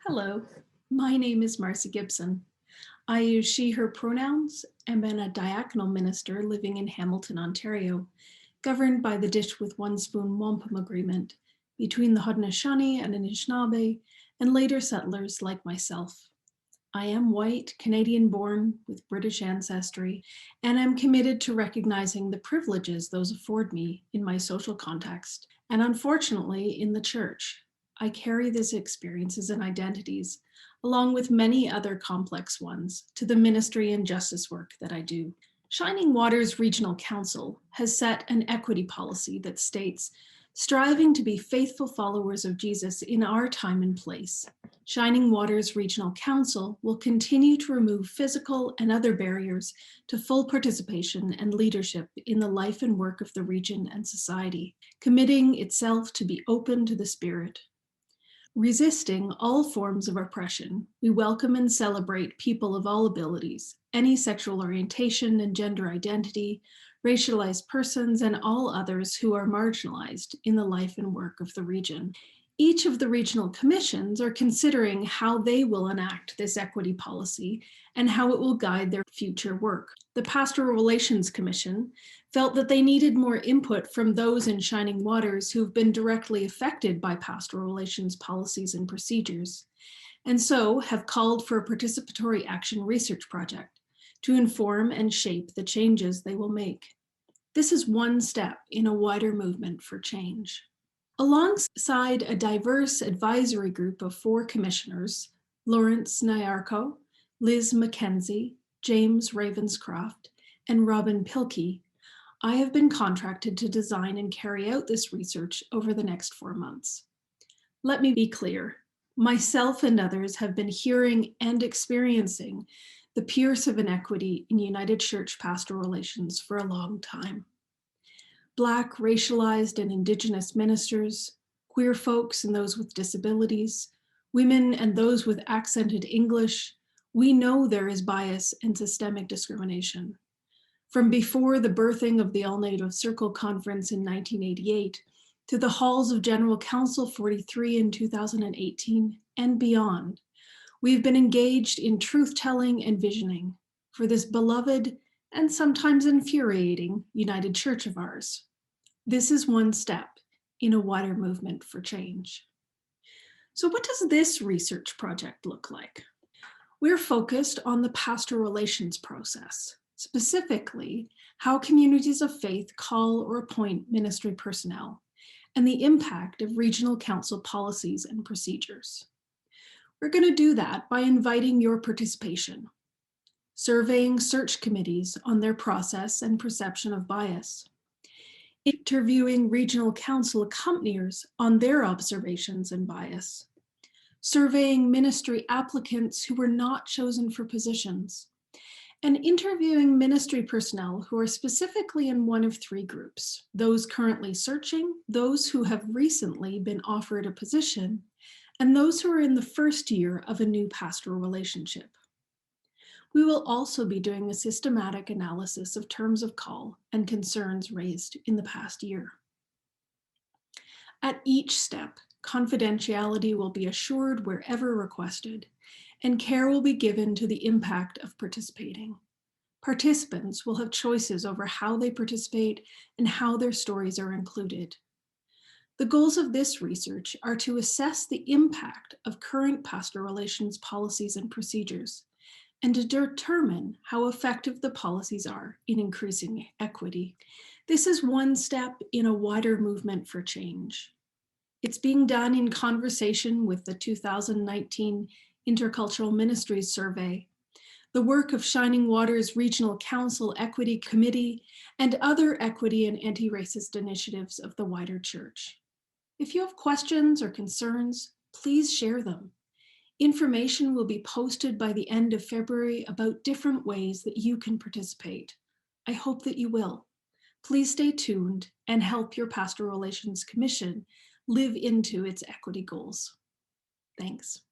Hello, my name is Marcie Gibson. I use she, her pronouns and am a diaconal minister living in Hamilton, Ontario, governed by the Dish with One Spoon Wampum Agreement between the Haudenosaunee and Anishinaabe and later settlers like myself. I am white, Canadian-born with British ancestry, and I'm committed to recognizing the privileges those afford me in my social context, and unfortunately in the church. I carry these experiences and identities, along with many other complex ones, to the ministry and justice work that I do. Shining Waters Regional Council has set an equity policy that states, striving to be faithful followers of Jesus in our time and place. Shining Waters Regional Council will continue to remove physical and other barriers to full participation and leadership in the life and work of the region and society, committing itself to be open to the Spirit. Resisting all forms of oppression, we welcome and celebrate people of all abilities, any sexual orientation and gender identity, racialized persons, and all others who are marginalized in the life and work of the region. Each of the regional commissions are considering how they will enact this equity policy and how it will guide their future work. The Pastoral Relations Commission felt that they needed more input from those in Shining Waters who've been directly affected by pastoral relations policies and procedures, and so have called for a participatory action research project to inform and shape the changes they will make. This is one step in a wider movement for change. Alongside a diverse advisory group of 4 commissioners, Lawrence Nyarko, Liz McKenzie, James Ravenscroft, and Robin Pilkey, I have been contracted to design and carry out this research over the next 4 months. Let me be clear, myself and others have been hearing and experiencing the pierce of inequity in United Church pastoral relations for a long time. Black, racialized, and Indigenous ministers, queer folks and those with disabilities, women and those with accented English, we know there is bias and systemic discrimination. From before the birthing of the All Native Circle Conference in 1988 to the halls of General Council 43 in 2018 and beyond, we've been engaged in truth-telling and visioning for this beloved and sometimes infuriating United Church of ours. This is one step in a wider movement for change. So what does this research project look like? We're focused on the pastoral relations process, specifically how communities of faith call or appoint ministry personnel and the impact of regional council policies and procedures. We're going to do that by inviting your participation, surveying search committees on their process and perception of bias, interviewing regional council accompaniers on their observations and bias, surveying ministry applicants who were not chosen for positions, and interviewing ministry personnel who are specifically in one of 3 groups: those currently searching, those who have recently been offered a position, and those who are in the first year of a new pastoral relationship. We will also be doing a systematic analysis of terms of call and concerns raised in the past year. At each step, confidentiality will be assured wherever requested, and care will be given to the impact of participating. Participants will have choices over how they participate and how their stories are included. The goals of this research are to assess the impact of current pastoral relations policies and procedures, and to determine how effective the policies are in increasing equity. This is one step in a wider movement for change. It's being done in conversation with the 2019 Intercultural Ministries Survey, the work of Shining Waters Regional Council Equity Committee, and other equity and anti-racist initiatives of the wider church. If you have questions or concerns, please share them. Information will be posted by the end of February about different ways that you can participate. I hope that you will. Please stay tuned and help your Pastoral Relations Commission live into its equity goals. Thanks.